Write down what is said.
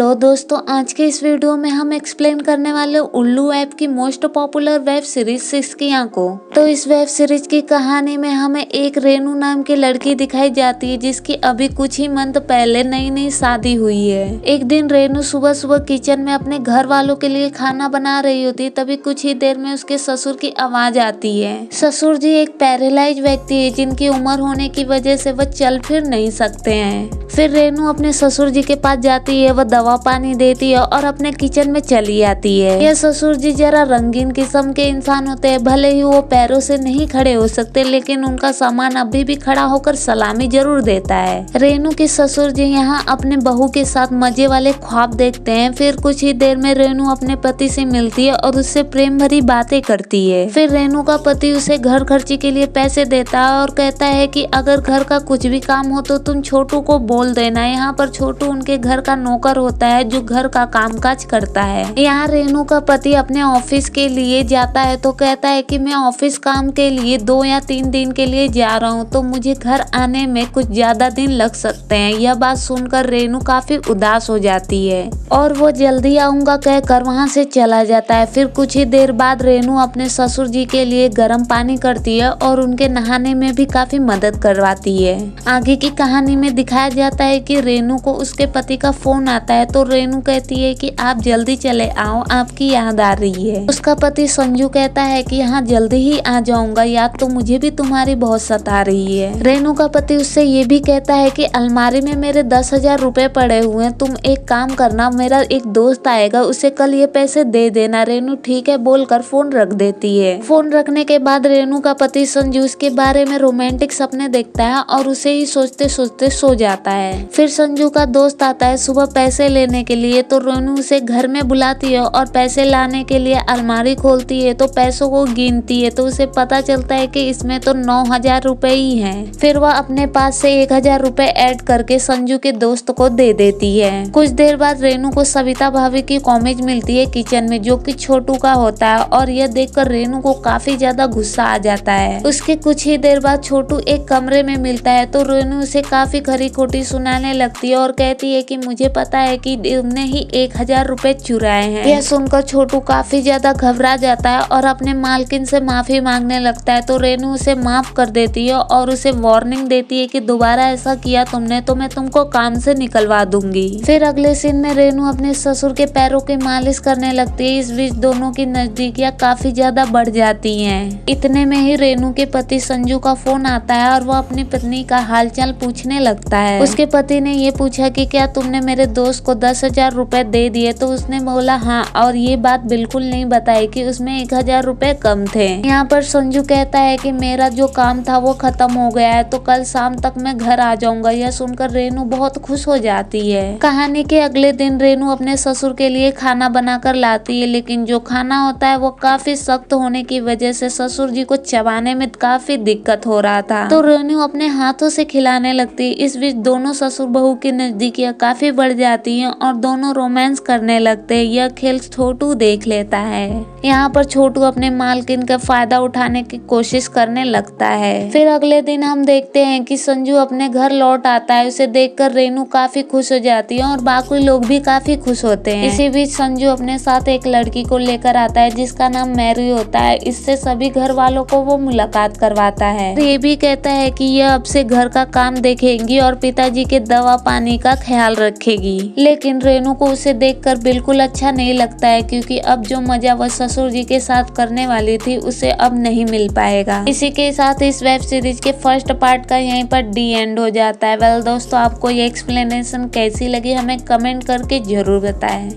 Hello दोस्तों, आज के इस वीडियो में हम एक्सप्लेन करने वाले उल्लू ऐप की मोस्ट पॉपुलर वेब सीरीज सिसकियां को। तो इस वेब सीरीज की कहानी में हमें एक रेनू नाम की लड़की दिखाई जाती है जिसकी अभी कुछ ही मंथ पहले नई नई शादी हुई है। एक दिन रेनू सुबह सुबह किचन में अपने घर वालों के लिए खाना बना रही होती है, तभी कुछ ही देर में उसके ससुर की आवाज आती है। ससुर जी एक पैरालाइज व्यक्ति है जिनकी उम्र होने की वजह से वह चल फिर नहीं सकते हैं। फिर रेनू अपने ससुर जी के पास जाती है, वह दवा पानी देती है और अपने किचन में चली आती है। यह ससुर जी जरा रंगीन किस्म के इंसान होते हैं, भले ही वो पैरों से नहीं खड़े हो सकते लेकिन उनका सामान अभी भी खड़ा होकर सलामी जरूर देता है। रेनू के ससुर जी यहाँ अपने बहू के साथ मजे वाले ख्वाब देखते हैं। फिर कुछ ही देर में रेनू अपने पति से मिलती है और उससे प्रेम भरी बातें करती है। फिर रेनू का पति उसे घर खर्ची के लिए पैसे देता है और कहता है कि अगर घर का कुछ भी काम हो तो तुम छोटू को बोल देना। यहाँ पर छोटू उनके घर का नौकर होता है जो घर का कामकाज करता है। यहाँ रेनू का पति अपने ऑफिस के लिए जाता है तो कहता है कि मैं ऑफिस काम के लिए 2 या 3 दिन के लिए जा रहा हूँ, तो मुझे घर आने में कुछ ज्यादा दिन लग सकते हैं। यह बात सुनकर रेनू काफी उदास हो जाती है और वो जल्दी आऊंगा कहकर वहाँ से चला जाता है। फिर कुछ ही देर बाद रेनू अपने ससुर जी के लिए गर्म पानी करती है और उनके नहाने में भी काफी मदद करवाती है। आगे की कहानी में दिखाया जाता है कि रेनू को उसके पति का फोन आता है तो रेनू कहती है कि आप जल्दी चले आओ, आपकी याद आ रही है। उसका पति संजू कहता है कि यहाँ जल्दी ही आ जाऊंगा, याद तो मुझे भी तुम्हारी बहुत सता रही है। रेनू का पति उससे ये भी कहता है कि अलमारी में मेरे 10,000 रुपए पड़े हुए हैं, तुम एक काम करना, मेरा एक दोस्त आएगा, उसे कल ये पैसे दे देना। रेनू ठीक है बोलकर फोन रख देती है। फोन रखने के बाद रेनू का पति संजू उसके बारे में रोमांटिक सपने देखता है और उसे ही सोचते सोचते सो जाता है। फिर संजू का दोस्त आता है सुबह पैसे लेने के लिए, तो रेनू उसे घर में बुलाती है और पैसे लाने के लिए अलमारी खोलती है तो पैसों को गिनती है तो उसे पता चलता है कि इसमें तो 9,000 रुपए ही हैं। फिर वह अपने पास से 1,000 रुपए ऐड करके संजू के दोस्त को दे देती है। कुछ देर बाद रेनू को सविता भाभी की कॉमेज मिलती है किचन में, जो कि छोटू का होता है और यह देखकर रेनू को काफी ज्यादा गुस्सा आ जाता है। उसके कुछ ही देर बाद छोटू एक कमरे में मिलता है तो रेनू उसे काफी खरी खोटी सुनाने लगती है और कहती है कि मुझे पता है कि तुमने ही 1,000 रुपए चुराए हैं। यह सुनकर छोटू काफी ज्यादा घबरा जाता है और अपने मालकिन से माफी मांगने लगता है तो रेनू उसे माफ कर देती है और उसे वार्निंग देती है कि दोबारा ऐसा किया तुमने तो मैं तुमको काम से निकलवा दूंगी। फिर अगले सीन में रेनू अपने ससुर के पैरों की मालिश करने लगती है। इस बीच दोनों की नजदीकियां काफी ज्यादा बढ़ जाती हैं। इतने में ही रेनू के पति संजू का फोन आता है और वह अपनी पत्नी का हालचाल पूछने लगता है। उसके पति ने ये पूछा कि क्या तुमने मेरे दोस्त को 10,000 रुपए दे दिए, तो उसने बोला हाँ, और ये बात बिल्कुल नहीं बताई कि उसमें 1,000 रुपए कम थे। यहाँ पर संजू कहता है कि मेरा जो काम था वो खत्म हो गया है तो कल शाम तक मैं घर आ जाऊंगा। यह सुनकर रेनू बहुत खुश हो जाती है। कहानी के अगले दिन रेनू अपने ससुर के लिए खाना बनाकर लाती है, लेकिन जो खाना होता है वो काफी सख्त होने की वजह से ससुर जी को चबाने में काफी दिक्कत हो रहा था, तो रेनू अपने हाथों से खिलाने लगती है। इस बीच दोनों ससुर बहू की नजदीकियां काफी बढ़ जाती हैं और दोनों रोमांस करने लगते हैं। यह खेल छोटू देख लेता है। यहाँ पर छोटू अपने मालकिन का फायदा उठाने की कोशिश करने लगता है। फिर अगले दिन हम देखते हैं कि संजू अपने घर लौट आता है। उसे देखकर रेनू काफी खुश हो जाती है और बाकी लोग भी काफी खुश होते हैं। इसी बीच संजू अपने साथ एक लड़की को लेकर आता है जिसका नाम मैरी होता है। इससे सभी घर वालों को वो मुलाकात करवाता है। ये भी कहता है कि यह अब से घर का काम देखेगी और पिताजी के दवा पानी का ख्याल रखेगी। लेकिन रेनू को उसे देखकर बिल्कुल अच्छा नहीं लगता है क्योंकि अब जो मजा वह ससुर जी के साथ करने वाली थी उसे अब नहीं मिल पाएगा। इसी के साथ इस वेब सीरीज के फर्स्ट पार्ट का यहीं पर डी एंड हो जाता है। वेल दोस्तों, आपको ये एक्सप्लेनेशन कैसी लगी हमें कमेंट करके जरूर बताएं।